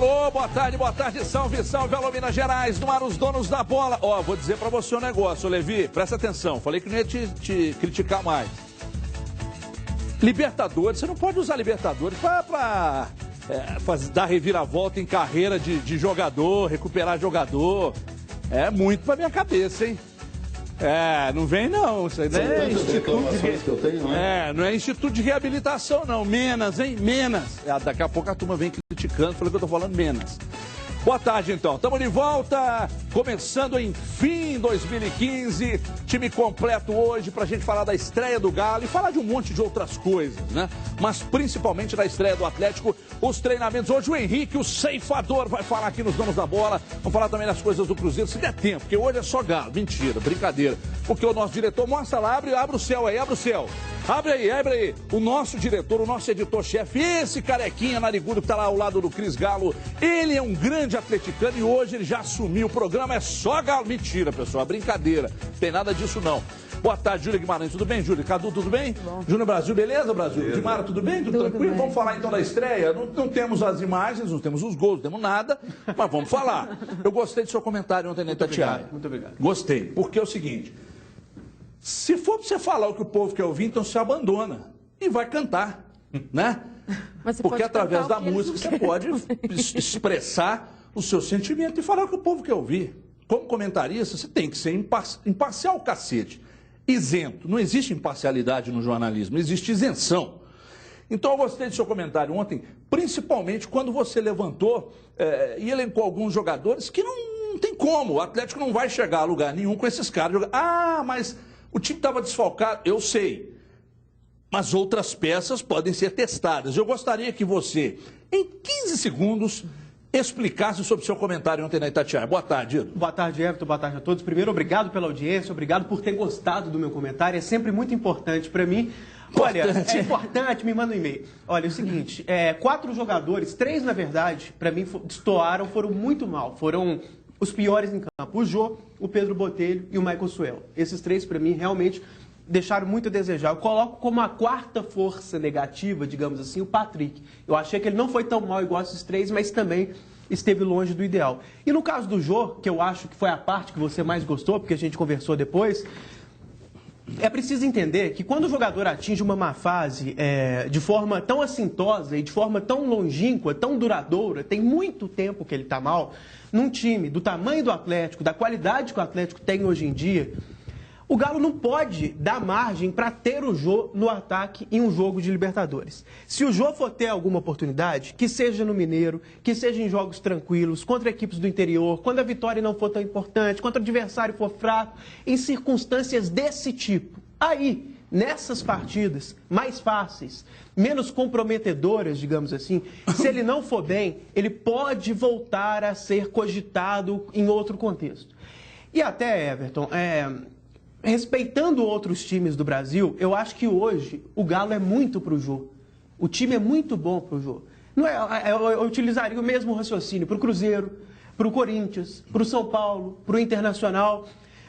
alô, boa tarde, salve, salve, alô, Minas Gerais, no ar os donos da bola. Ó, vou dizer pra você um negócio, Levi, presta atenção, falei que não ia te criticar mais. Libertadores, você não pode usar Libertadores pra dar reviravolta em carreira de jogador, recuperar jogador. É muito pra minha cabeça, hein? Não vem não, isso aí não é instituto não é instituto de reabilitação não, Menas, hein, Menas. Daqui a pouco a turma vem criticando, falando que eu tô falando Menas. Boa tarde então, estamos de volta, começando enfim 2015, time completo hoje pra gente falar da estreia do Galo e falar de um monte de outras coisas, né? Mas principalmente da estreia do Atlético, os treinamentos. Hoje o Henrique, o ceifador, vai falar aqui nos donos da bola, vamos falar também das coisas do Cruzeiro, se der tempo, porque hoje é só Galo, mentira, brincadeira. Porque o nosso diretor, mostra lá, abre o céu aí, abre o céu. Abre aí. O nosso diretor, o nosso editor-chefe, esse carequinha narigudo que tá lá ao lado do Cris Galo, ele é um grande atleticano e hoje ele já assumiu o programa, é só Galo. Mentira, pessoal, é brincadeira, não tem nada disso não. Boa tarde, Júlia Guimarães, tudo bem, Júlia? Cadu, tudo bem? Júnior Brasil, beleza, Brasil? Dimara, tudo bem? Tudo tranquilo? Bem. Vamos falar então da estreia? Não temos as imagens, não temos os gols, não temos nada, mas vamos falar. Eu gostei do seu comentário ontem na Itatiaia. Muito obrigado. Gostei, porque é o seguinte... Se for pra você falar o que o povo quer ouvir, então você abandona e vai cantar, né? Mas porque através da música você pode expressar o seu sentimento e falar o que o povo quer ouvir. Como comentarista, você tem que ser imparcial, cacete. Isento. Não existe imparcialidade no jornalismo, existe isenção. Então eu gostei do seu comentário ontem, principalmente quando você levantou e elencou alguns jogadores que não tem como. O Atlético não vai chegar a lugar nenhum com esses caras. Mas... o time estava desfalcado, eu sei, mas outras peças podem ser testadas. Eu gostaria que você, em 15 segundos, explicasse sobre o seu comentário ontem na Itatiaia. Boa tarde, Ido. Boa tarde, Everton, boa tarde a todos. Primeiro, obrigado pela audiência, obrigado por ter gostado do meu comentário, é sempre muito importante para mim. Olha, é importante, me manda um e-mail. Olha, é o seguinte, 4 jogadores, 3 na verdade, para mim destoaram, foram muito mal, foram... os piores em campo, o Jô, o Pedro Botelho e o Michael Suel. Esses 3, para mim, realmente deixaram muito a desejar. Eu coloco como a 4ª força negativa, digamos assim, o Patrick. Eu achei que ele não foi tão mal igual esses 3, mas também esteve longe do ideal. E no caso do Jô, que eu acho que foi a parte que você mais gostou, porque a gente conversou depois... é preciso entender que quando o jogador atinge uma má fase de forma tão assintosa e de forma tão longínqua, tão duradoura, tem muito tempo que ele está mal, num time do tamanho do Atlético, da qualidade que o Atlético tem hoje em dia, o Galo não pode dar margem para ter o Jô no ataque em um jogo de Libertadores. Se o Jô for ter alguma oportunidade, que seja no Mineiro, que seja em jogos tranquilos, contra equipes do interior, quando a vitória não for tão importante, quando o adversário for fraco, em circunstâncias desse tipo, aí, nessas partidas mais fáceis, menos comprometedoras, digamos assim, se ele não for bem, ele pode voltar a ser cogitado em outro contexto. E até, Everton, respeitando outros times do Brasil, eu acho que hoje o Galo é muito pro Jô. O time é muito bom pro Jô. Não eu utilizaria o mesmo raciocínio pro Cruzeiro, pro Corinthians, pro São Paulo, pro Internacional.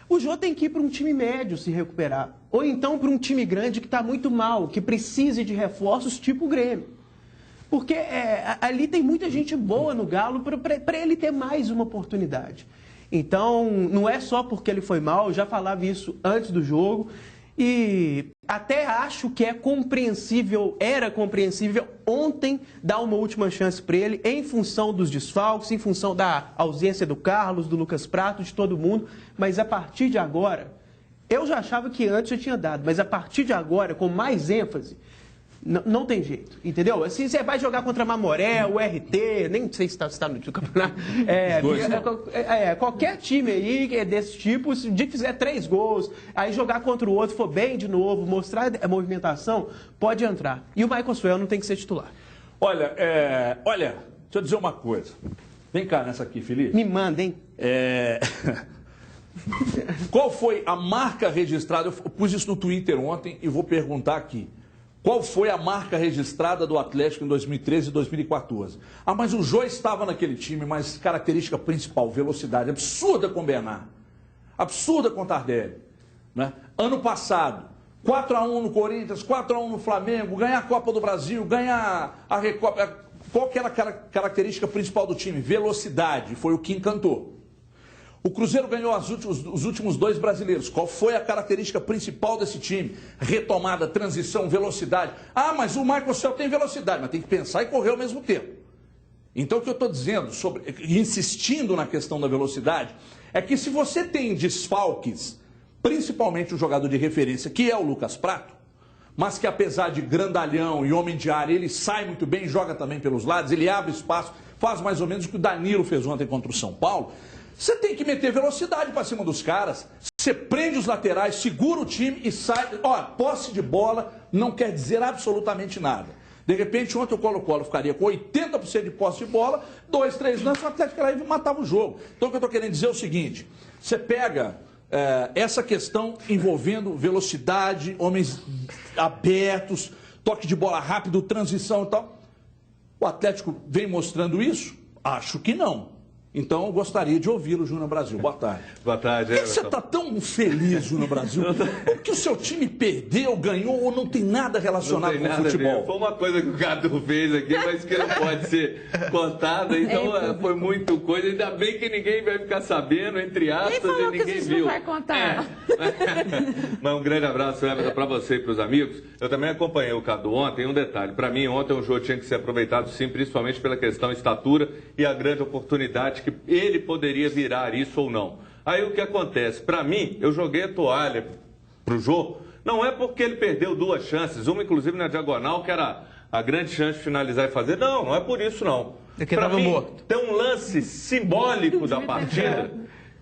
O Jô tem que ir para um time médio se recuperar. Ou então para um time grande que está muito mal, que precise de reforços tipo o Grêmio. Porque ali tem muita gente boa no Galo para ele ter mais uma oportunidade. Então, não é só porque ele foi mal, eu já falava isso antes do jogo. E até acho que era compreensível ontem dar uma última chance para ele, em função dos desfalques, em função da ausência do Carlos, do Lucas Prato, de todo mundo. Mas a partir de agora, eu já achava que antes eu tinha dado, mas a partir de agora, com mais ênfase, não tem jeito, entendeu? Assim, você vai jogar contra Mamoré, o RT, nem sei se está no campeonato. Qualquer time aí que é desse tipo, se o dia que fizer 3 gols, aí jogar contra o outro, for bem de novo, mostrar a movimentação, pode entrar. E o Michael Suel não tem que ser titular. Olha, deixa eu dizer uma coisa. Vem cá nessa aqui, Felipe. Me manda, hein? Qual foi a marca registrada? Eu pus isso no Twitter ontem e vou perguntar aqui. Qual foi a marca registrada do Atlético em 2013 e 2014? Mas o Jô estava naquele time, mas característica principal, velocidade, absurda com o Bernard, absurda com o Tardelli. Né? Ano passado, 4-1 no Corinthians, 4-1 no Flamengo, ganhar a Copa do Brasil, ganhar a Recopa, Qual que era a característica principal do time? Velocidade, foi o que encantou. O Cruzeiro ganhou os últimos 2 brasileiros. Qual foi a característica principal desse time? Retomada, transição, velocidade. Ah, mas o Michael Cell tem velocidade, mas tem que pensar e correr ao mesmo tempo. Então, o que eu estou dizendo, insistindo na questão da velocidade, é que se você tem desfalques, principalmente o jogador de referência, que é o Lucas Prato, mas que apesar de grandalhão e homem de área, ele sai muito bem, joga também pelos lados, ele abre espaço, faz mais ou menos o que o Danilo fez ontem contra o São Paulo. Você tem que meter velocidade para cima dos caras, você prende os laterais, segura o time e sai. Ó, posse de bola não quer dizer absolutamente nada. De repente, ontem o Colo-Colo ficaria com 80% de posse de bola, 2, 3 lances, o Atlético lá e matava o jogo. Então, o que eu estou querendo dizer é o seguinte, você pega essa questão envolvendo velocidade, homens abertos, toque de bola rápido, transição e tal. O Atlético vem mostrando isso? Acho que não. Então, eu gostaria de ouvi-lo, Júnior Brasil. Boa tarde. Boa tarde. Por que você está tão feliz, Júnior Brasil? Porque o seu time perdeu, ganhou ou não tem nada relacionado com o futebol? Foi uma coisa que o Cadu fez aqui, mas que não pode ser contada. Então, foi muito coisa. Ainda bem que ninguém vai ficar sabendo, entre aspas, e ninguém viu. Não vai contar. Mas um grande abraço, Everton, para você e para os amigos. Eu também acompanhei o Cadu ontem. Um detalhe, para mim, ontem um jogo tinha que ser aproveitado, sim, principalmente pela questão estatura e a grande oportunidade que ele poderia virar isso ou não. Aí o que acontece? Para mim, eu joguei a toalha pro Jô, não é porque ele perdeu 2 chances, uma inclusive na diagonal, que era a grande chance de finalizar e fazer. Não, não é por isso não. Para mim, morto. Tem um lance simbólico da partida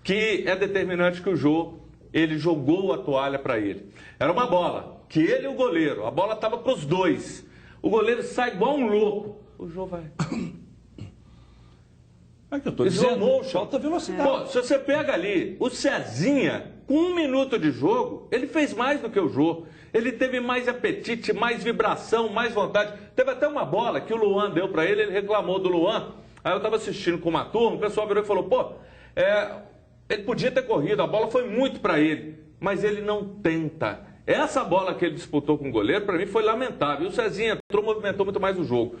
que é determinante que o Jô, ele jogou a toalha para ele. Era uma bola, que ele e o goleiro, a bola estava para os 2. O goleiro sai igual um louco. O Jô vai... É que eu tô dizendo, falta velocidade. Pô, se você pega ali o Cezinha, com 1 minuto de jogo, ele fez mais do que o Jô. Ele teve mais apetite, mais vibração, mais vontade. Teve até uma bola que o Luan deu pra ele, ele reclamou do Luan. Aí eu tava assistindo com uma turma, o pessoal virou e falou, pô, ele podia ter corrido, a bola foi muito pra ele, mas ele não tenta. Essa bola que ele disputou com o goleiro, para mim, foi lamentável. E o Cezinha entrou, movimentou muito mais o jogo.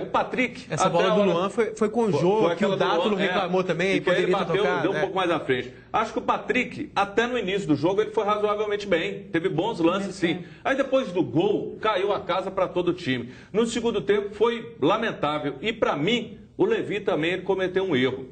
O Patrick... Essa bola do Luan foi com o jogo, que o Dátulo reclamou também. E que ele bateu, deu um pouco mais à frente. Acho que o Patrick, até no início do jogo, ele foi razoavelmente bem. Teve bons lances, sim. Aí depois do gol, caiu a casa para todo o time. No segundo tempo, foi lamentável. E para mim, o Levi também ele cometeu um erro.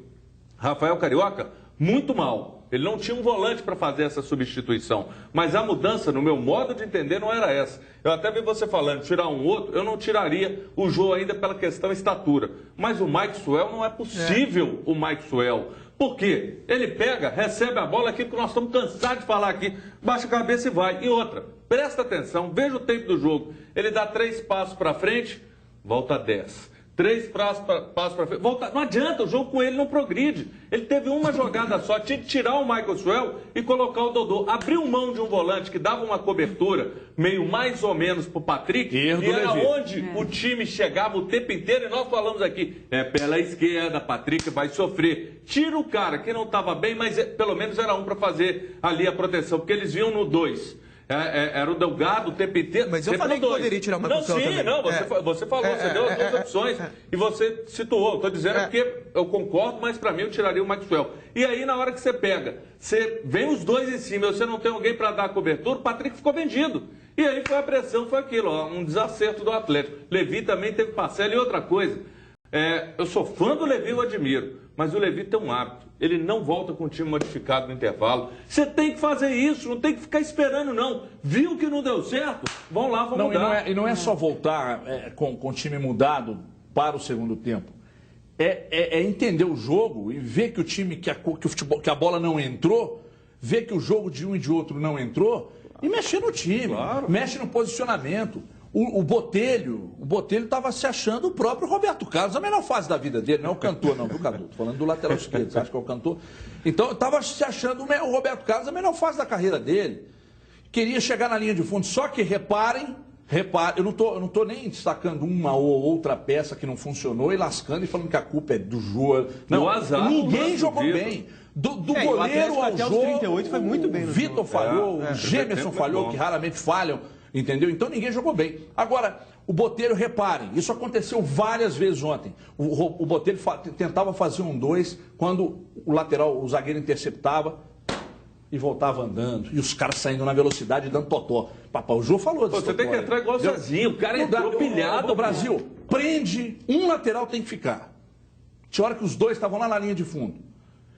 Rafael Carioca, muito mal. Ele não tinha um volante para fazer essa substituição. Mas a mudança, no meu modo de entender, não era essa. Eu até vi você falando, tirar um outro, eu não tiraria o Jô ainda pela questão estatura. Mas o Maxwell não é possível, o Maxwell. Por quê? Ele pega, recebe a bola, aquilo que nós estamos cansados de falar aqui, baixa a cabeça e vai. E outra, presta atenção, veja o tempo do jogo. Ele dá 3 passos para frente, volta 10. 3 passos para frente. Volta. Não adianta, o jogo com ele não progride. Ele teve uma jogada só, tinha que tirar o Michael Suel e colocar o Dodô. Abriu mão de um volante que dava uma cobertura meio mais ou menos pro Patrick. E era onde o time chegava o tempo inteiro e nós falamos aqui, pela esquerda, Patrick vai sofrer. Tira o cara que não estava bem, mas pelo menos era um para fazer ali a proteção, porque eles vinham no 2. Era o Delgado o tempo inteiro. Mas eu falei que poderia tirar uma opção também. Você falou, você deu as 2 opções e você situou. Estou dizendo porque eu concordo, mas para mim eu tiraria o Maxwell. E aí na hora que você pega, você vem os 2 em cima, você não tem alguém para dar a cobertura, o Patrick ficou vendido. E aí foi a pressão, foi aquilo, um desacerto do Atlético. Levi também teve parcela e outra coisa. Eu sou fã do Levi, eu admiro, mas o Levi tem um hábito. Ele não volta com o time modificado no intervalo. Você tem que fazer isso, não tem que ficar esperando, não. Viu que não deu certo? Vão lá, vão mudar. E não é só voltar com o time mudado para o segundo tempo. É entender o jogo e ver que o time, que a bola não entrou, ver que o jogo de um e de outro não entrou, e mexer no time, mexe no posicionamento. O Botelho estava se achando o próprio Roberto Carlos, a melhor fase da vida dele, não é o cantor não, viu, Cadu? Tô falando do lateral esquerdo, você acha que é o cantor? Então, estava se achando o Roberto Carlos a melhor fase da carreira dele. Queria chegar na linha de fundo, só que reparem, eu não tô nem destacando uma ou outra peça que não funcionou e lascando e falando que a culpa é do Jô. Não, ninguém jogou bem. Do goleiro ao jogo, 38 foi muito bem no Vitor falhou, o Gemerson falhou, que raramente falham. entendeu? Então ninguém jogou bem. Agora, o Botelho, reparem, isso aconteceu várias vezes ontem. O Botelho tentava fazer 1-2 quando o lateral, o zagueiro interceptava e voltava andando. E os caras saindo na velocidade e dando totó. Papai, o Jô falou disso. Você tem que entrar igual sozinho. O cara entrou pilhado. O Brasil, prende, um lateral tem que ficar. Tinha hora que os dois estavam lá na linha de fundo.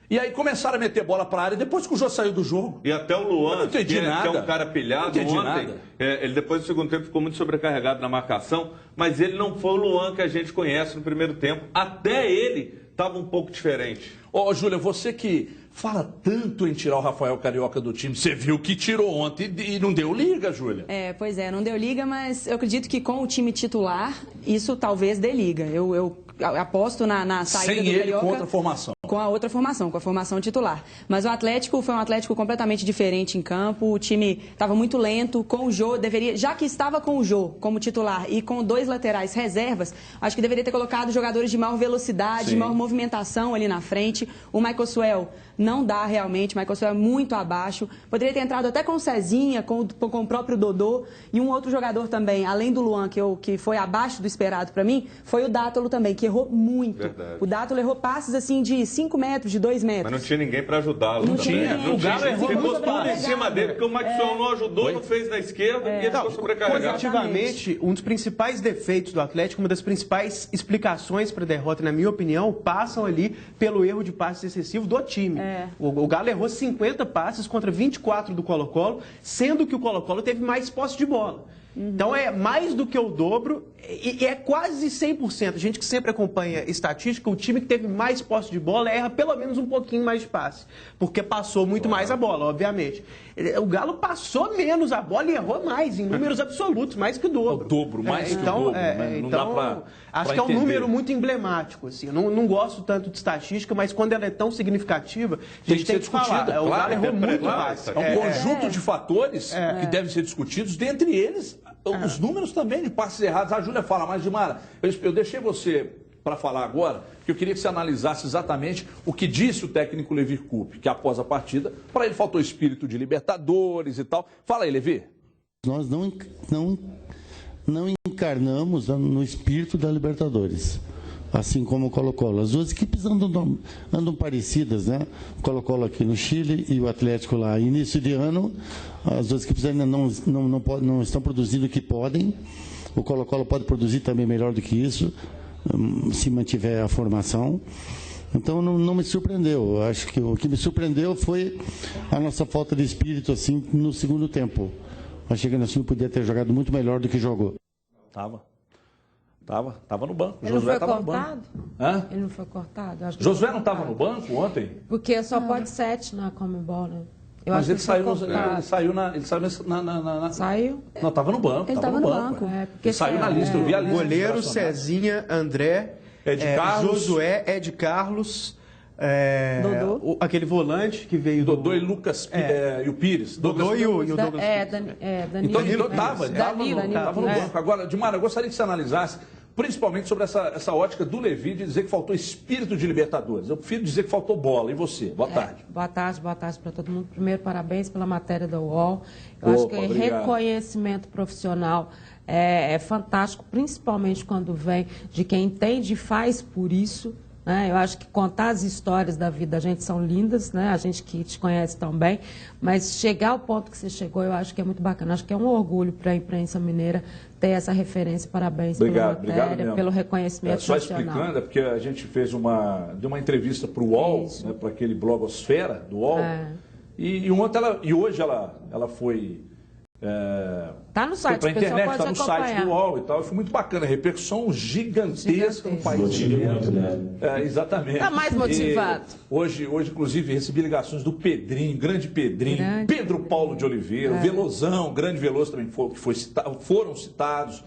E aí começaram a meter bola para a área depois que o Jô saiu do jogo. E até o Luan, que é um cara pilhado ontem, ele depois do segundo tempo ficou muito sobrecarregado na marcação, mas ele não foi o Luan que a gente conhece no primeiro tempo. Até ele estava um pouco diferente. Ô, Júlia, você que fala tanto em tirar o Rafael Carioca do time, você viu que tirou ontem e não deu liga, Júlia? Pois é, não deu liga, mas eu acredito que com o time titular, isso talvez dê liga. Eu aposto na saída sem do ele Carioca contra a formação. Com a outra formação, com a formação titular. Mas o Atlético foi um Atlético completamente diferente em campo, o time estava muito lento, com o Jô, já que estava com o Jô como titular e com 2 laterais reservas, acho que deveria ter colocado jogadores de maior velocidade, de maior movimentação ali na frente. O Michael Suel não dá realmente, o Michael Suel é muito abaixo. Poderia ter entrado até com o Cezinha, com o próprio Dodô, e um outro jogador também, além do Luan, que foi abaixo do esperado para mim, foi o Dátolo também, que errou muito. Verdade. O Dátolo errou passes assim de 5 metros, de 2 metros. Mas não tinha ninguém para ajudá-lo. Não também. tinha. Não O Galo tinha. errou Ficou muito tudo em bem. cima dele, porque o Maxwell não ajudou, não fez na esquerda e ele ficou sobrecarregado. Positivamente, um dos principais defeitos do Atlético, uma das principais explicações para a derrota, na minha opinião, passam ali pelo erro de passes excessivo do time. O Galo errou 50 passes contra 24 do Colo-Colo, sendo que o Colo-Colo teve mais posse de bola. Então é mais do que o dobro e é quase 100%. A gente que sempre acompanha estatística, o time que teve mais posse de bola erra pelo menos um pouquinho mais de passe, porque passou muito mais a bola, obviamente. O Galo passou menos a bola e errou mais, em números absolutos, mais que o dobro. O dobro, mais que o dobro. Não dá pra acho que é um número muito emblemático. Assim. Eu não gosto tanto de estatística, mas quando ela é tão significativa, a gente tem que falar. O Galo errou muito mais. É um conjunto de fatores que devem ser discutidos, dentre eles os números também de passes errados. A Júlia fala, mas Gilmara, eu deixei você para falar agora, porque eu queria que você analisasse exatamente o que disse o técnico Levi Coupe, que após a partida, para ele faltou espírito de Libertadores e tal. Fala aí, Levi. Nós não encarnamos no espírito da Libertadores, assim como o Colo-Colo. As duas equipes andam parecidas, né? O Colo-Colo aqui no Chile e o Atlético lá. Início de ano, as duas equipes ainda não estão produzindo o que podem. O Colo-Colo pode produzir também melhor do que isso, se mantiver a formação. Então não me surpreendeu. Eu acho que o que me surpreendeu foi a nossa falta de espírito assim no segundo tempo. Achei que o nosso time podia ter jogado muito melhor do que jogou. Tava no banco. Ele Josué não foi tava cortado? no banco. Hã? Ele não foi cortado? Acho que Josué não estava no banco ontem? Porque só pode 7 na Comebol, né? Eu Mas acho ele que saiu, foi na... Saiu? Não, estava no banco. Ele estava no banco. Ele saiu na lista, eu vi a lista. Goleiro, Cezinha, André, Carlos, Josué, Ed Carlos, Dodô. aquele volante que veio do... Dodô e Lucas e o Pires. Dodô e o Douglas. Então ele estava Danilo, no banco. Agora, Dilmara, eu gostaria que você analisasse, principalmente sobre essa ótica do Levi de dizer que faltou espírito de Libertadores. Eu prefiro dizer que faltou bola. E você? Boa tarde. Boa tarde para todo mundo. Primeiro, parabéns pela matéria da UOL. Eu acho que obrigado. Reconhecimento profissional é fantástico, principalmente quando vem de quem entende e faz por isso. Eu acho que contar as histórias da vida da gente são lindas, né? A gente que te conhece tão bem, mas chegar ao ponto que você chegou, eu acho que é muito bacana. Acho que é um orgulho para a imprensa mineira ter essa referência. Parabéns pela matéria, pelo reconhecimento só nacional. Explicando, é porque a gente fez deu uma entrevista para o UOL, né, para aquele blogosfera do UOL, e hoje ela foi... Tá no site, para a internet, pode está no site do UOL e tal. Foi muito bacana, repercussão gigantesca no país. Motivado, né? Exatamente. Está mais motivado. Hoje, inclusive, recebi ligações do Pedrinho, grande Pedrinho, Pedro Paulo de Oliveira, Velozão, grande Veloso também foram citados.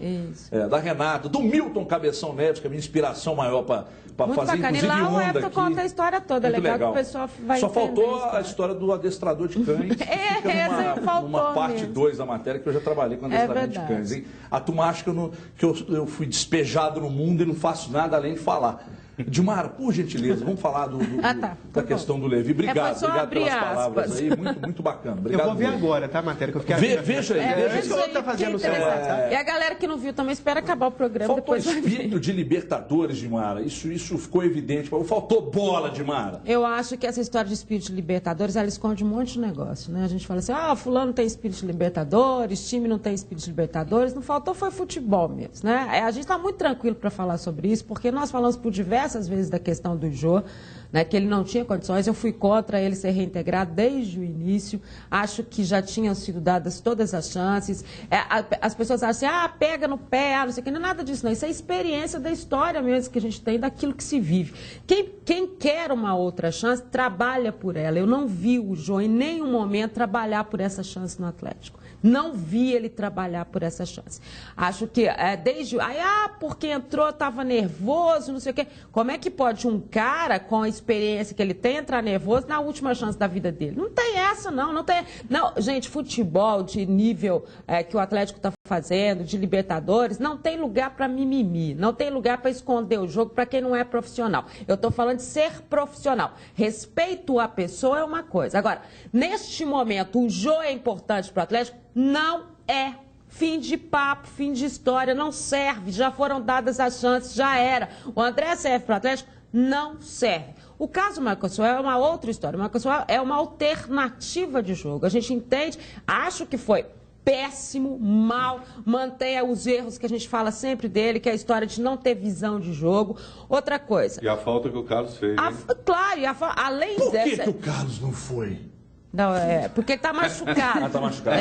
Da Renata, do Milton Cabeção Neves, que é a minha inspiração maior para fazer, bacana. inclusive, e lá o onda Everton aqui. conta a história toda, Muito legal que o pessoal vai Só entender faltou a história do adestrador de cães, que fica numa parte 2 da matéria, que eu já trabalhei com adestramento de cães. Hein? A turma acha que eu fui despejado no mundo e não faço nada além de falar. Dilmara, por gentileza, vamos falar da questão do Levi. Obrigado, obrigado pelas palavras aí, muito bacana. Obrigado. Eu vou ver agora, tá, a matéria que eu fiquei... Veja aí, veja o que tá fazendo no celular, tá? E a galera que não viu também espera acabar o programa. Faltou depois espírito de Libertadores, Dilmara. Isso ficou evidente. Faltou bola, Dilmara. Eu acho que essa história de espírito de Libertadores, ela esconde um monte de negócio, né? A gente fala assim, fulano tem espírito de Libertadores, time não tem espírito de Libertadores. Não faltou foi futebol mesmo, né? A gente está muito tranquilo para falar sobre isso, porque nós falamos por diversas vezes da questão do Jô, né, que ele não tinha condições. Eu fui contra ele ser reintegrado desde o início. Acho que já tinham sido dadas todas as chances. As pessoas acham assim, pega no pé, não sei o que. Não é nada disso, não. Isso é experiência da história mesmo que a gente tem, daquilo que se vive. Quem quer uma outra chance, trabalha por ela. Eu não vi o Jô em nenhum momento trabalhar por essa chance no Atlético. Não vi ele trabalhar por essa chance. Acho que desde... porque entrou, estava nervoso, não sei o quê. Como é que pode um cara com a experiência que ele tem entrar nervoso na última chance da vida dele? Não tem essa, não. Não, gente, futebol de nível que o Atlético está fazendo, de Libertadores, não tem lugar para mimimi, não tem lugar para esconder o jogo para quem não é profissional. Eu estou falando de ser profissional. Respeito à pessoa é uma coisa. Agora, neste momento, o Jô é importante para o Atlético? Não é. Fim de papo, fim de história, não serve. Já foram dadas as chances, já era. O André serve para o Atlético? Não serve. O caso do Marcos Suel é uma outra história. O Marcos Suel é uma alternativa de jogo. A gente entende, acho que foi péssimo, mal, mantém os erros que a gente fala sempre dele, que é a história de não ter visão de jogo. Outra coisa. E a falta que o Carlos fez. Claro, além dessa... Por que o Carlos não foi? Não, porque ele está machucado. Está machucado.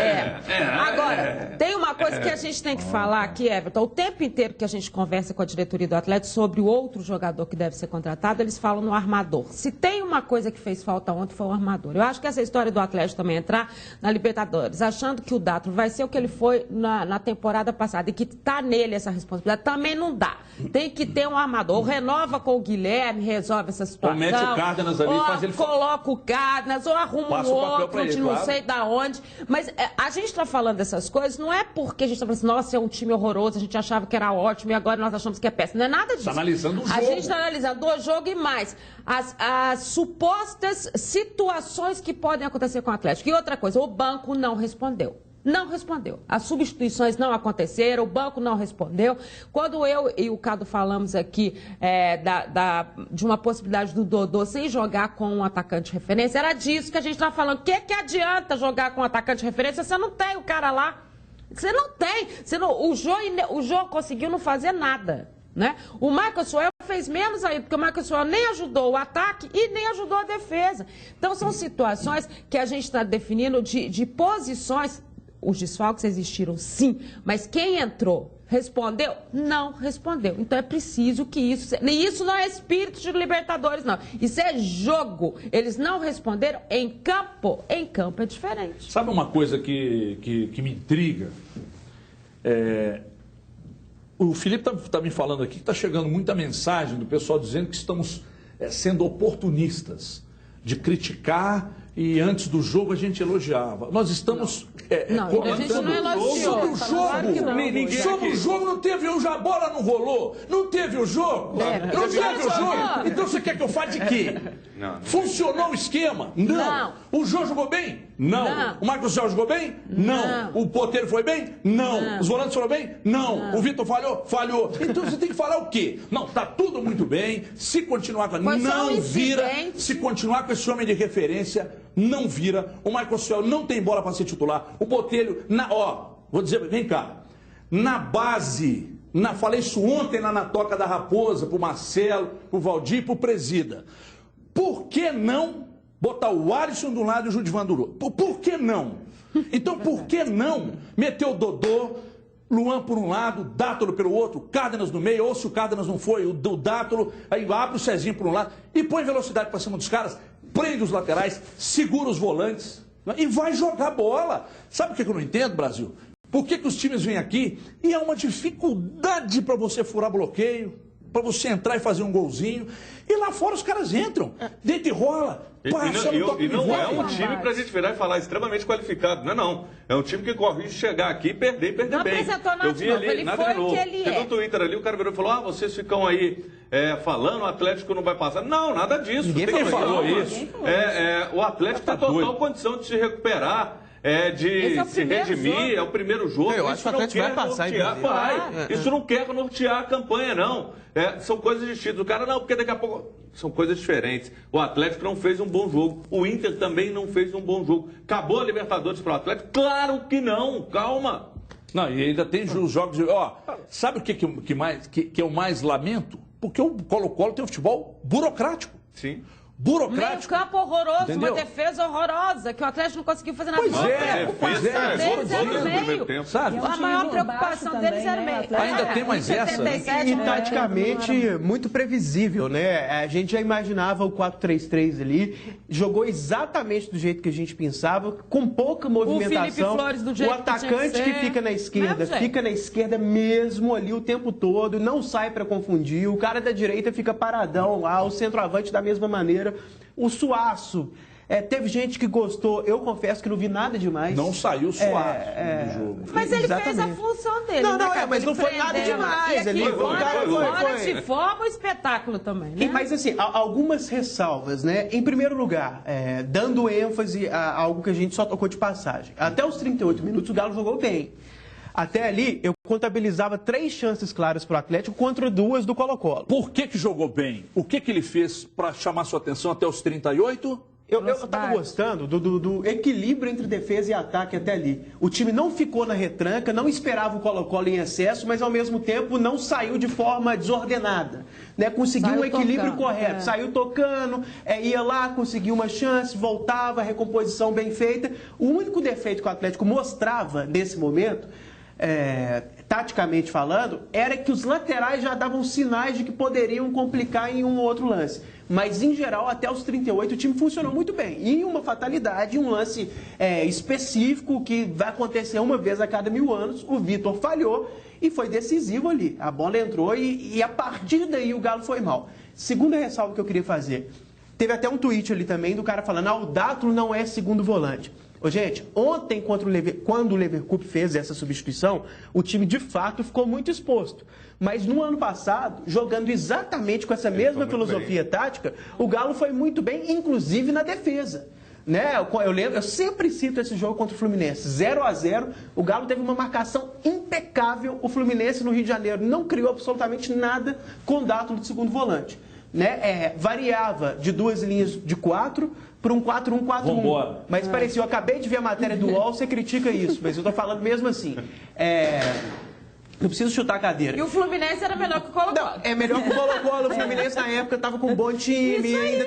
Agora, tem uma coisa que a gente tem que falar aqui, Everton. O tempo inteiro que a gente conversa com a diretoria do Atlético sobre o outro jogador que deve ser contratado, eles falam no armador. Se tem uma coisa que fez falta ontem, foi o armador. Eu acho que essa história do Atlético também entrar na Libertadores, achando que o Dátolo vai ser o que ele foi na temporada passada e que está nele essa responsabilidade, também não dá. Tem que ter um armador. Ou renova com o Guilherme, resolve essa situação. Ou mete o Cárdenas ali e faz ele... coloca o Cárdenas, ou arruma um outro, não sei da onde. Mas a gente está falando dessas coisas, não é porque a gente está falando assim, nossa, é um time horroroso, a gente achava que era ótimo e agora nós achamos que é péssimo. Não é nada disso. Está analisando o jogo. A gente está analisando o jogo e mais as supostas situações que podem acontecer com o Atlético. E outra coisa, o banco não respondeu. Não respondeu. As substituições não aconteceram, o banco não respondeu. Quando eu e o Cado falamos aqui de uma possibilidade do Dodô sem jogar com um atacante de referência, era disso que a gente estava falando. O que adianta jogar com um atacante de referência? Você não tem o cara lá. Você não tem. O Jô conseguiu não fazer nada. Né? O Marcos Suel fez menos ainda, porque o Marcos Suel nem ajudou o ataque e nem ajudou a defesa. Então, são situações que a gente está definindo de posições. Os desfalques existiram, sim, mas quem entrou, respondeu? Não respondeu. Então é preciso que isso... E isso não é espírito de Libertadores, não. Isso é jogo. Eles não responderam em campo. Em campo é diferente. Sabe uma coisa que me intriga? O Felipe está me falando aqui que está chegando muita mensagem do pessoal dizendo que estamos sendo oportunistas de criticar e antes do jogo a gente elogiava. Nós estamos sobre o jogo. Sobre o jogo não teve a bola não rolou. Não teve o jogo. Não teve o jogo. Então você quer que eu fale de quê? Não. Funcionou o esquema? Não. O Jô jogou bem? Não. O Marcos Suel jogou bem? Não. O Poteiro foi bem? Não. Os volantes foram bem? Não. O Vitor falhou? Falhou. Então você tem que falar o quê? Não, tá tudo muito bem. Se continuar com não vira. Se continuar com esse homem de referência, não vira. O Marcos Suel não tem bola para ser titular. O Botelho, vou dizer, vem cá. Na base, falei isso ontem na Toca da Raposa, pro Marcelo, pro Valdir, pro Presida. Por que não botar o Alisson de um lado e o Judivan do outro? Por que não? Então, por que não meter o Dodô, Luan por um lado, Dátolo pelo outro, Cárdenas no meio, ou se o Cárdenas não foi, o Dátolo, aí abre o Cezinho por um lado e põe velocidade para cima dos caras, prende os laterais, segura os volantes e vai jogar bola. Sabe o que eu não entendo, Brasil? Por que os times vêm aqui e há uma dificuldade para você furar bloqueio? para você entrar e fazer um golzinho. E lá fora os caras entram, deita e rola. Passa, E não é um time pra gente virar e falar extremamente qualificado. Não. É um time que corre de chegar aqui e perder bem. Não apresentou nada Eu vi ali, ele nada foi de novo. o que ele Teve no Twitter ali, o cara virou e falou, vocês ficam aí falando, o Atlético não vai passar. Não, nada disso. Ninguém falou isso. O Atlético tem total condição de se recuperar. De se redimir, jogo. é o primeiro jogo. Eu acho que o Atlético vai passar, Isso não quer nortear a campanha, não. São coisas distintas. O cara, não, porque daqui a pouco... São coisas diferentes. O Atlético não fez um bom jogo. O Inter também não fez um bom jogo. Acabou a Libertadores para o Atlético? Claro que não. Calma. Não, e ainda tem os jogos de... sabe o que eu mais lamento? Porque o Colo-Colo tem um futebol burocrático. Sim. Burocrático. Meio campo horroroso, Entendeu? uma defesa horrorosa, que o Atlético não conseguiu fazer nada. Pois é, deles era no meio. Sabe? A maior preocupação deles era o meio. Ainda tem mais essa, né? E taticamente muito previsível, né? A gente já imaginava o 4-3-3 ali, jogou exatamente do jeito que a gente pensava, com pouca movimentação. O Felipe Flores do jeito o atacante que fica na esquerda mesmo ali o tempo todo, não sai para confundir. O cara da direita fica paradão lá, o centroavante da mesma maneira. O Suaço, teve gente que gostou, eu confesso que não vi nada demais. Não saiu Suaço do jogo. Mas ele fez a função dele. Mas não foi nada demais. E aqui fora foi. se forma um espetáculo também, né? Mas assim, algumas ressalvas, né? Em primeiro lugar, dando ênfase a algo que a gente só tocou de passagem. Até os 38 minutos o Galo jogou bem. Até ali, eu contabilizava 3 chances claras para o Atlético contra 2 do Colo-Colo. Por que jogou bem? O que ele fez para chamar sua atenção até os 38? Eu estava gostando do equilíbrio entre defesa e ataque até ali. O time não ficou na retranca, não esperava o Colo-Colo em excesso, mas ao mesmo tempo não saiu de forma desordenada. Né? Conseguiu um equilíbrio correto. Saiu tocando, ia lá, conseguiu uma chance, voltava, recomposição bem feita. O único defeito que o Atlético mostrava nesse momento... taticamente falando, era que os laterais já davam sinais de que poderiam complicar em um ou outro lance. Mas, em geral, até os 38, o time funcionou muito bem. E em uma fatalidade, um lance específico que vai acontecer uma vez a cada 1000 anos, o Vitor falhou e foi decisivo ali. A bola entrou e a partir daí o Galo foi mal. Segunda ressalva que eu queria fazer. Teve até um tweet ali também do cara falando, o Dátulo não é segundo volante. Gente, ontem, quando o Leverkusen fez essa substituição, o time de fato ficou muito exposto. Mas no ano passado, jogando exatamente com essa mesma filosofia tática, o Galo foi muito bem, inclusive na defesa. Né? Eu sempre cito esse jogo contra o Fluminense, 0-0, o Galo teve uma marcação impecável, o Fluminense no Rio de Janeiro não criou absolutamente nada com o Dátulo de segundo volante. Né? Variava de 2 linhas de 4 para um 4-1-4-1. Mas parecia, eu acabei de ver a matéria do UOL, você critica isso, mas eu estou falando mesmo assim. Não preciso chutar a cadeira. E o Fluminense era melhor que o Colo-Colo. Não, é melhor que o Colo-Colo. O Fluminense na época estava com um bom time, ainda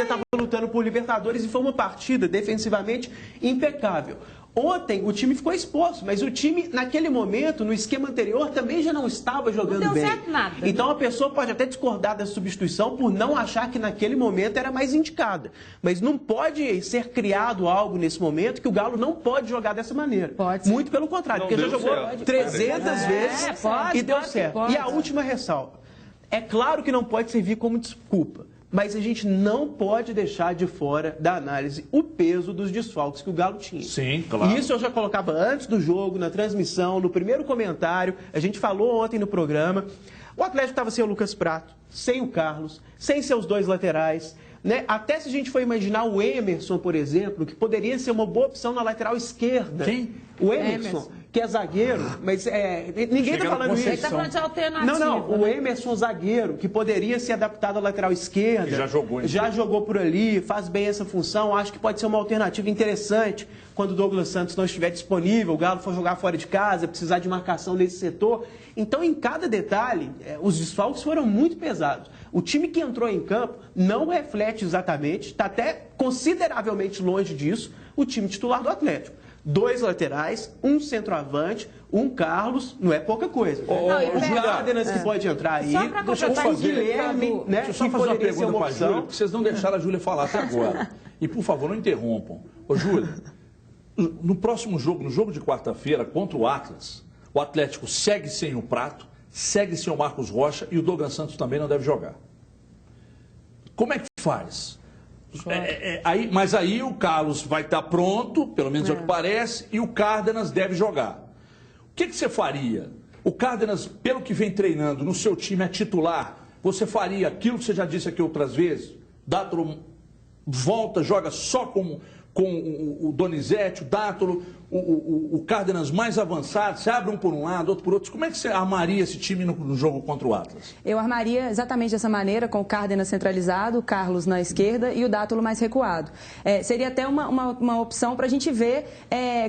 estava lutando por Libertadores e foi uma partida defensivamente impecável. Ontem o time ficou exposto, mas o time, naquele momento, no esquema anterior, também já não estava jogando bem. Não deu certo nada. Então a pessoa pode até discordar da substituição por não achar que naquele momento era mais indicada. Mas não pode ser criado algo nesse momento que o Galo não pode jogar dessa maneira. Pode. Muito pelo contrário, porque já jogou 300 vezes e deu certo. E a última ressalva. É claro que não pode servir como desculpa. Mas a gente não pode deixar de fora da análise o peso dos desfalques que o Galo tinha. Sim, claro. E isso eu já colocava antes do jogo, na transmissão, no primeiro comentário. A gente falou ontem no programa. O Atlético estava sem o Lucas Prato, sem o Carlos, sem seus 2 laterais. Né? Até se a gente for imaginar o Emerson, por exemplo, que poderia ser uma boa opção na lateral esquerda. Quem? O Emerson, que é zagueiro, mas ninguém está falando isso. Ele está falando de alternativa. Não, o Emerson, zagueiro, que poderia ser adaptado à lateral esquerda. Que já jogou. Já jogou por ali, faz bem essa função. Acho que pode ser uma alternativa interessante quando o Douglas Santos não estiver disponível, o Galo for jogar fora de casa, precisar de marcação nesse setor. Então, em cada detalhe, os desfalques foram muito pesados. O time que entrou em campo não reflete exatamente, está até consideravelmente longe disso, o time titular do Atlético. 2 laterais, um centroavante, um Carlos, não é pouca coisa. O Cárdenas que pode entrar aí, deixa eu fazer, Guilherme, né, deixa eu só fazer uma pergunta para a Júlia, porque vocês não deixaram a Júlia falar até agora. E, por favor, não interrompam. Ô, Júlia, no próximo jogo, no jogo de quarta-feira, contra o Atlas, o Atlético segue sem o Prato, segue sem o Marcos Rocha e o Douglas Santos também não deve jogar. Como é que faz? Mas aí o Carlos vai estar pronto, pelo menos é o que parece, e o Cárdenas deve jogar. O que você faria? O Cárdenas, pelo que vem treinando no seu time, é titular. Você faria aquilo que você já disse aqui outras vezes? Dátolo volta, joga só com o Donizete, o Dátolo, o Cárdenas mais avançado, você abre um por um lado, outro por outro. Como é que você armaria esse time no jogo contra o Atlas? Eu armaria exatamente dessa maneira, com o Cárdenas centralizado, o Carlos na esquerda e o Dátolo mais recuado. Seria até uma opção para a gente ver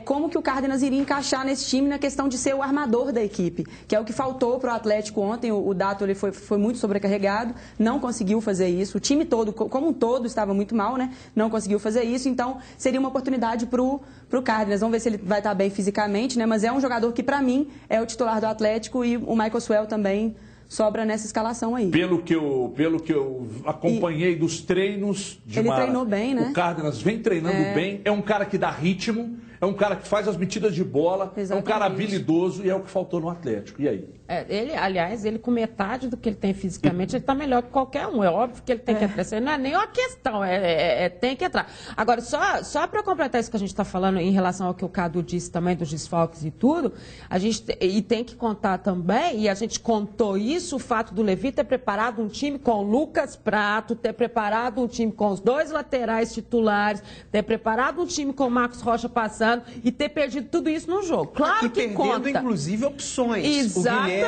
como que o Cárdenas iria encaixar nesse time na questão de ser o armador da equipe, que é o que faltou para o Atlético ontem. O Dátolo ele foi muito sobrecarregado, não conseguiu fazer isso. O time todo, como um todo, estava muito mal, né? Não conseguiu fazer isso, então seria uma oportunidade para o Cárdenas. Vamos ver se ele vai estar bem fisicamente, né? Mas é um jogador que, para mim, é o titular do Atlético e o Michael Suel também sobra nessa escalação aí. Pelo que eu acompanhei dos treinos de ele treinou bem, né? O Cárdenas vem treinando bem, é um cara que dá ritmo, é um cara que faz as metidas de bola, é um cara habilidoso e é o que faltou no Atlético. E aí? Aliás, com metade do que ele tem fisicamente, ele está melhor que qualquer um. É óbvio que ele tem que entrar. Isso não é nem uma questão, tem que entrar. Agora, só para completar isso que a gente está falando em relação ao que o Cadu disse também, dos desfalques e tudo, e tem que contar também, e a gente contou isso, o fato do Levi ter preparado um time com o Lucas Prato, ter preparado um time com os 2 laterais titulares, ter preparado um time com o Marcos Rocha passando e ter perdido tudo isso no jogo. Claro que perdendo, inclusive, opções. Exatamente.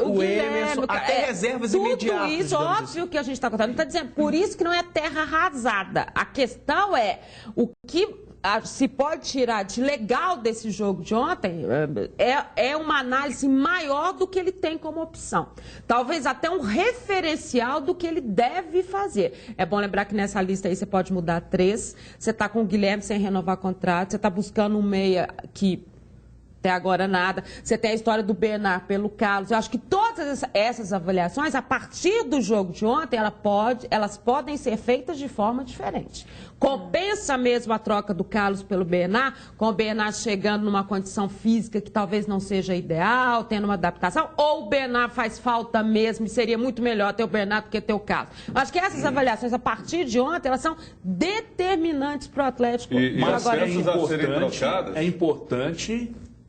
O Emerson, até reservas imediatas. Tudo isso, óbvio assim. Que a gente está contando. Não está dizendo, por isso que não é terra arrasada. A questão é o que se pode tirar de legal desse jogo de ontem é uma análise maior do que ele tem como opção. Talvez até um referencial do que ele deve fazer. É bom lembrar que nessa lista aí você pode mudar 3. Você está com o Guilherme sem renovar contrato, você está buscando um meia que até agora nada. Você tem a história do Bernard pelo Carlos. Eu acho que todas essas avaliações, a partir do jogo de ontem, elas podem ser feitas de forma diferente. Compensa mesmo a troca do Carlos pelo Bernard, com o Bernard chegando numa condição física que talvez não seja ideal, tendo uma adaptação, ou o Bernard faz falta mesmo e seria muito melhor ter o Bernard do que ter o Carlos. Eu acho que essas avaliações, a partir de ontem, elas são determinantes para o Atlético. Mas agora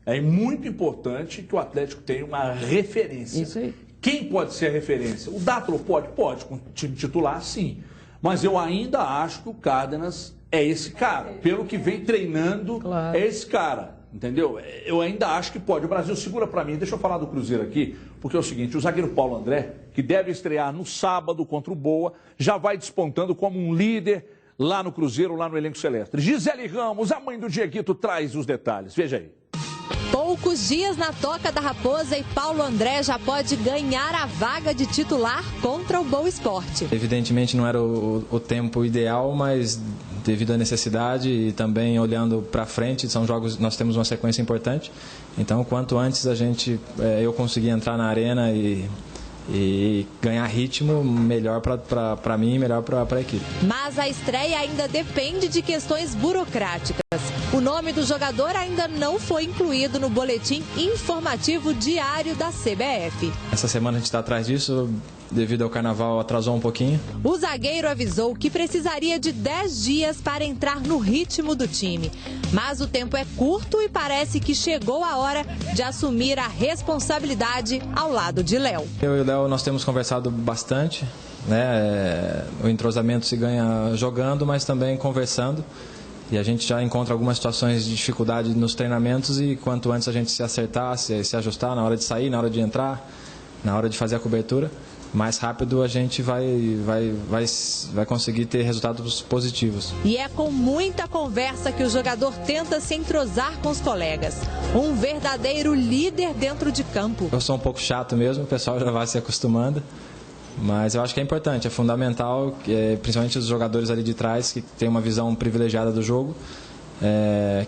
é muito importante que o Atlético tenha uma referência. Isso aí. Quem pode ser a referência? O Dátolo pode? Pode, com o time titular, sim. Mas eu ainda acho que o Cárdenas é esse cara. Pelo que vem treinando, claro. É esse cara. Entendeu? Eu ainda acho que pode. O Brasil segura pra mim. Deixa eu falar do Cruzeiro aqui, porque é o seguinte, o zagueiro Paulo André, que deve estrear no sábado contra o Boa, já vai despontando como um líder lá no Cruzeiro, lá no elenco celeste. Gisele Ramos, a mãe do Dieguito, traz os detalhes. Veja aí. Poucos dias na Toca da Raposa e Paulo André já pode ganhar a vaga de titular contra o Boa Esporte. Evidentemente não era o tempo ideal, mas devido à necessidade e também olhando para frente, são jogos, nós temos uma sequência importante. Então, quanto antes eu conseguir entrar na arena e ganhar ritmo, melhor para mim e melhor para a equipe. Mas a estreia ainda depende de questões burocráticas. O nome do jogador ainda não foi incluído no boletim informativo diário da CBF. Essa semana a gente está atrás disso, devido ao carnaval atrasou um pouquinho. O zagueiro avisou que precisaria de 10 dias para entrar no ritmo do time. Mas o tempo é curto e parece que chegou a hora de assumir a responsabilidade ao lado de Léo. Eu e o Léo, nós temos conversado bastante, né? O entrosamento se ganha jogando, mas também conversando. E a gente já encontra algumas situações de dificuldade nos treinamentos e quanto antes a gente se acertar, se ajustar na hora de sair, na hora de entrar, na hora de fazer a cobertura, mais rápido a gente vai conseguir ter resultados positivos. E é com muita conversa que o jogador tenta se entrosar com os colegas. Um verdadeiro líder dentro de campo. Eu sou um pouco chato mesmo, o pessoal já vai se acostumando. Mas eu acho que é importante, é fundamental, principalmente os jogadores ali de trás, que têm uma visão privilegiada do jogo,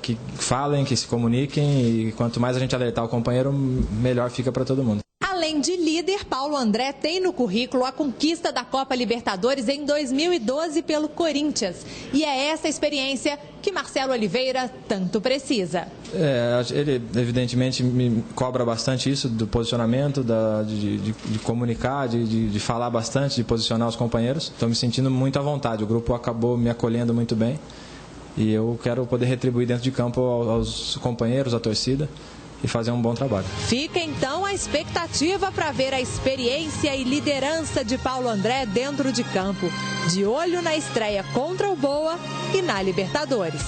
que falem, que se comuniquem, e quanto mais a gente alertar o companheiro, melhor fica para todo mundo. Além Além de líder, Paulo André tem no currículo a conquista da Copa Libertadores em 2012 pelo Corinthians. E é essa experiência que Marcelo Oliveira tanto precisa. Ele evidentemente me cobra bastante isso do posicionamento, de comunicar, de falar bastante, de posicionar os companheiros. Estou me sentindo muito à vontade, o grupo acabou me acolhendo muito bem e eu quero poder retribuir dentro de campo aos companheiros, à torcida e fazer um bom trabalho. Fica então a expectativa para ver a experiência e liderança de Paulo André dentro de campo, de olho na estreia contra o Boa e na Libertadores.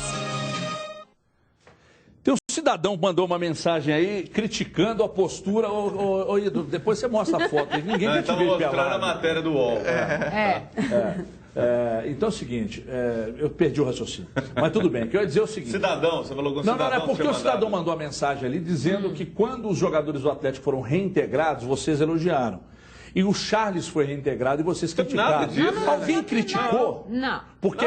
Tem um cidadão que mandou uma mensagem aí criticando a postura. Ô, Ido, depois você mostra a foto. Ninguém quer te ver pelado. Mostrando a matéria do UOL. Então é o seguinte, eu perdi o raciocínio. Mas tudo bem, o que eu ia dizer é o seguinte. Cidadão, você falou com cidadão. Não, é porque o cidadão mandou a mensagem ali dizendo que quando os jogadores do Atlético foram reintegrados, vocês elogiaram. E o Charles foi reintegrado e vocês criticaram. Nada disso. Alguém criticou? Não. Porque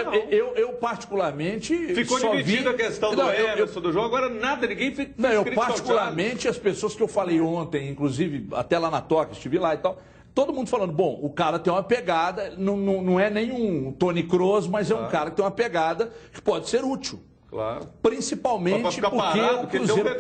eu particularmente... Ficou dividida a questão do Emerson, do jogo, agora nada, ninguém fez. Não, eu particularmente, as pessoas que eu falei ontem, inclusive até lá na Toca, estive lá e tal, todo mundo falando, bom, o cara tem uma pegada, não é nenhum Tony Kroos, mas é um cara que tem uma pegada que pode ser útil. Claro. Principalmente porque o Cruzeiro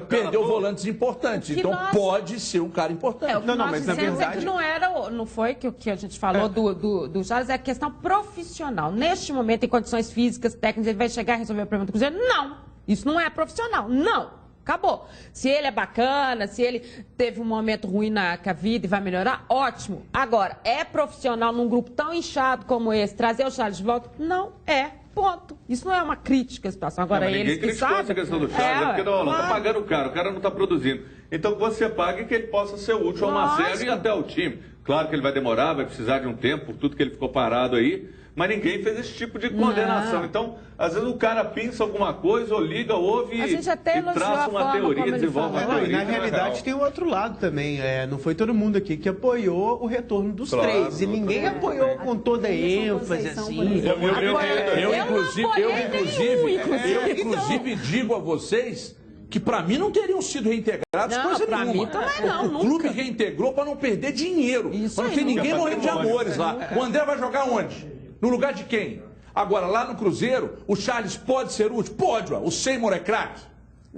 perdeu volantes importantes. Então pode ser um cara importante. Mas na verdade não foi que o que a gente falou do Charles, é a questão profissional. Neste momento, em condições físicas, técnicas, ele vai chegar e resolver o problema do Cruzeiro? Não. Isso não é profissional. Não. Acabou. Se ele é bacana, se ele teve um momento ruim na vida e vai melhorar, ótimo. Agora, é profissional num grupo tão inchado como esse, trazer o Charles de volta? Não é. Ponto. Isso não é uma crítica à situação. Agora, eles que sabem... essa questão do Charles, porque não está pagando o cara não está produzindo. Então, você pague que ele possa ser útil ao Marcelo e até ao time. Claro que ele vai demorar, vai precisar de um tempo, por tudo que ele ficou parado aí, mas ninguém fez esse tipo de condenação. Não. Então, às vezes o cara pinça alguma coisa, ou liga, ouve e traça uma teoria, desenvolve uma teoria. Na realidade, tem o outro lado também. Não foi todo mundo aqui que apoiou o retorno dos três. E ninguém apoiou com toda a ênfase, assim. Eu, inclusive, digo a vocês que para mim não teriam sido reintegrados coisa nenhuma. Mim também não, o clube reintegrou para não perder dinheiro. Para não ter ninguém morrendo de amores lá. O André vai jogar onde? No lugar de quem? Agora, lá no Cruzeiro, o Charles pode ser útil? Pode, o Seymour é craque?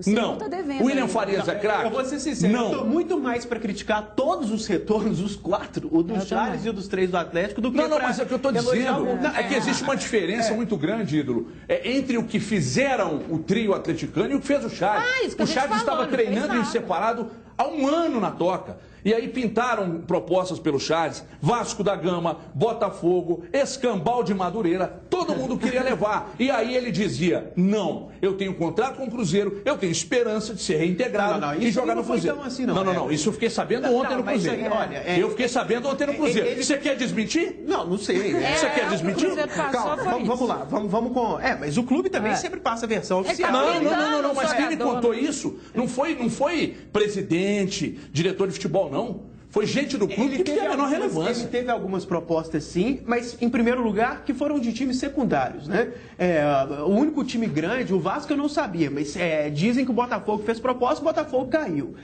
Não. Tá devendo, o William Farias é craque? Eu vou ser sincero, eu estou muito mais para criticar todos os retornos, os quatro, o do Charles e o dos três do Atlético, do que mas é o que eu estou dizendo. É que existe uma diferença muito grande, ídolo, entre o que fizeram o trio atleticano e o que fez o Charles. O Charles estava treinando em separado há um ano na Toca. E aí pintaram propostas pelo Charles, Vasco da Gama, Botafogo, Escambau de Madureira, todo mundo queria levar. E aí ele dizia, não, eu tenho contrato com o Cruzeiro, eu tenho esperança de ser reintegrado e jogar no Cruzeiro. Assim, não, isso eu fiquei sabendo ontem no Cruzeiro. Eu fiquei sabendo ontem no Cruzeiro. Você quer desmentir? Não sei. Você quer desmentir? Calma, vamos lá, vamos com... mas o clube também sempre passa a versão oficial. Não, mas quem me contou isso não foi presidente, diretor de futebol, não. Foi gente do clube que teve a menor relevância. Ele teve algumas propostas, sim, mas, em primeiro lugar, que foram de times secundários, né? O único time grande, o Vasco, eu não sabia, mas dizem que o Botafogo fez proposta, o Botafogo caiu.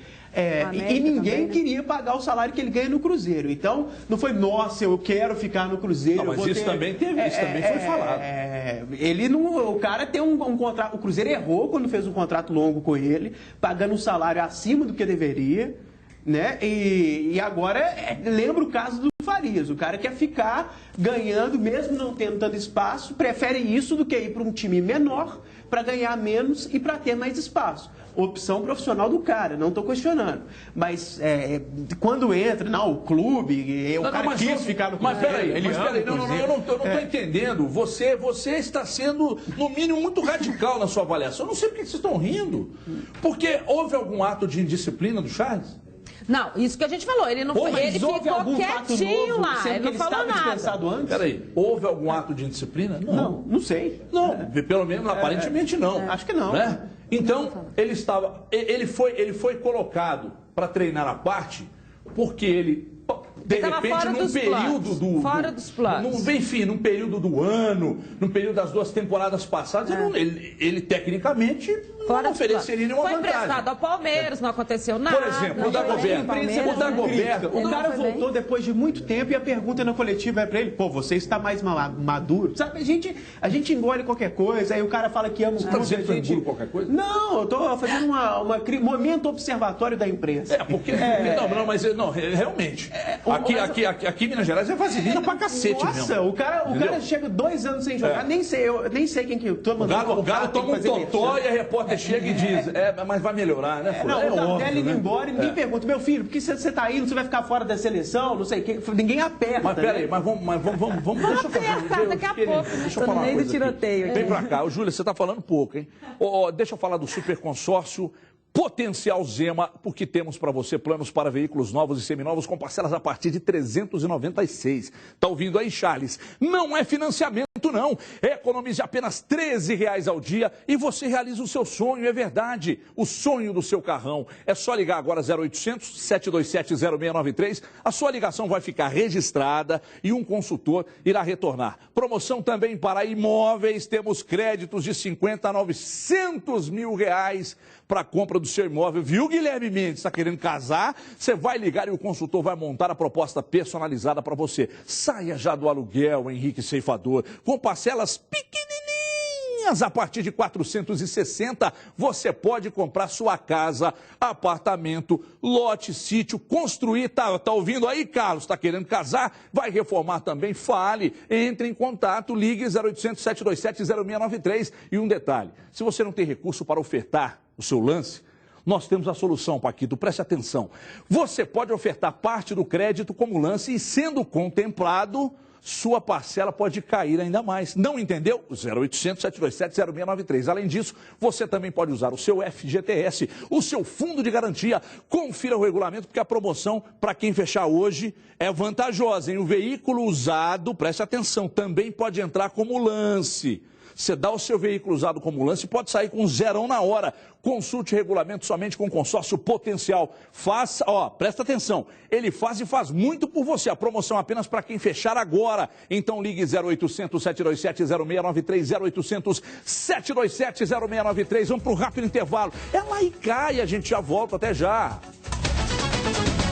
E ninguém queria pagar o salário que ele ganha no Cruzeiro. Então, não foi, nossa, eu quero ficar no Cruzeiro. Não, mas isso também teve, isso também foi falado. O cara tem um contrato. O Cruzeiro errou quando fez um contrato longo com ele, pagando um salário acima do que deveria. Né? E agora lembra o caso do Farias, o cara quer ficar ganhando, mesmo não tendo tanto espaço, prefere isso do que ir para um time menor para ganhar menos e para ter mais espaço. Opção profissional do cara, não estou questionando. Mas quando entra, o clube, o cara quis ficar no Cruzeiro. Mas peraí, eu não estou entendendo. Você está sendo, no mínimo, muito radical na sua avaliação. Eu não sei por que vocês estão rindo. Porque houve algum ato de indisciplina do Charles? Não, isso que a gente falou, ele não foi, ele ficou quietinho lá, ele não falou nada. Peraí, houve algum ato de indisciplina? Não sei. Não, pelo menos aparentemente não. Acho que não. Né? Então, ele foi colocado para treinar à parte porque ele de repente, num período fora dos planos. Enfim, num período do ano, num período das 2 temporadas passadas, ele tecnicamente não ofereceria nenhuma vantagem. Foi emprestado ao Palmeiras, não aconteceu nada. Por exemplo, o Dagoberto. O cara voltou depois de muito tempo e a pergunta na coletiva é pra ele, pô, você está mais maduro? Sabe, a gente engole qualquer coisa, aí o cara fala que ama o clube. Você está dizendo que eu engulo qualquer coisa? Não, eu tô fazendo um momento observatório da imprensa. Realmente. Aqui em Minas Gerais é vaselina pra cacete. Nossa, mesmo. o cara chega 2 anos sem jogar, nem sei quem que... O Galo toma um totó e a repórter chega e diz, mas vai melhorar, né? O Tardelli indo embora e ninguém pergunta, meu filho, por que você tá indo, você vai ficar fora da seleção, não sei o quê, ninguém aperta. Mas peraí, vamos deixa eu fazer. Daqui a pouco. Deixa eu falar uma coisa tiroteio aqui. Vem pra cá. Júlia, você tá falando pouco, hein? Deixa eu falar do super consórcio Potencial Zema, porque temos para você planos para veículos novos e seminovos com parcelas a partir de R$ 396. Tá ouvindo aí, Charles? Não é financiamento, não. Economize apenas R$ 13 ao dia e você realiza o seu sonho, é verdade. O sonho do seu carrão. É só ligar agora 0800 727 0693. A sua ligação vai ficar registrada e um consultor irá retornar. Promoção também para imóveis. Temos créditos de 50 a 900 mil reais para a compra do seu imóvel. Viu, Guilherme Mendes? Está querendo casar? Você vai ligar e o consultor vai montar a proposta personalizada para você. Saia já do aluguel, Henrique Ceifador, com parcelas pequenininhas a partir de R$ 460. Você pode comprar sua casa, apartamento, lote, sítio, construir. Tá ouvindo aí, Carlos? Está querendo casar? Vai reformar também? Fale, entre em contato, ligue 0800 727 0693. E um detalhe, se você não tem recurso para ofertar o seu lance, nós temos a solução, Paquito, preste atenção. Você pode ofertar parte do crédito como lance e, sendo contemplado, sua parcela pode cair ainda mais. Não entendeu? 0800 727 0693. Além disso, você também pode usar o seu FGTS, o seu fundo de garantia. Confira o regulamento, porque a promoção, para quem fechar hoje, é vantajosa, hein? O veículo usado, preste atenção, também pode entrar como lance. Você dá o seu veículo usado como lance e pode sair com 0 na hora. Consulte o regulamento somente com consórcio Potencial. Faça, presta atenção, ele faz e faz muito por você. A promoção apenas para quem fechar agora. Então ligue 0800 727 0693, 0800 727 0693. Vamos para um rápido intervalo. É lá e cai, a gente já volta, até já.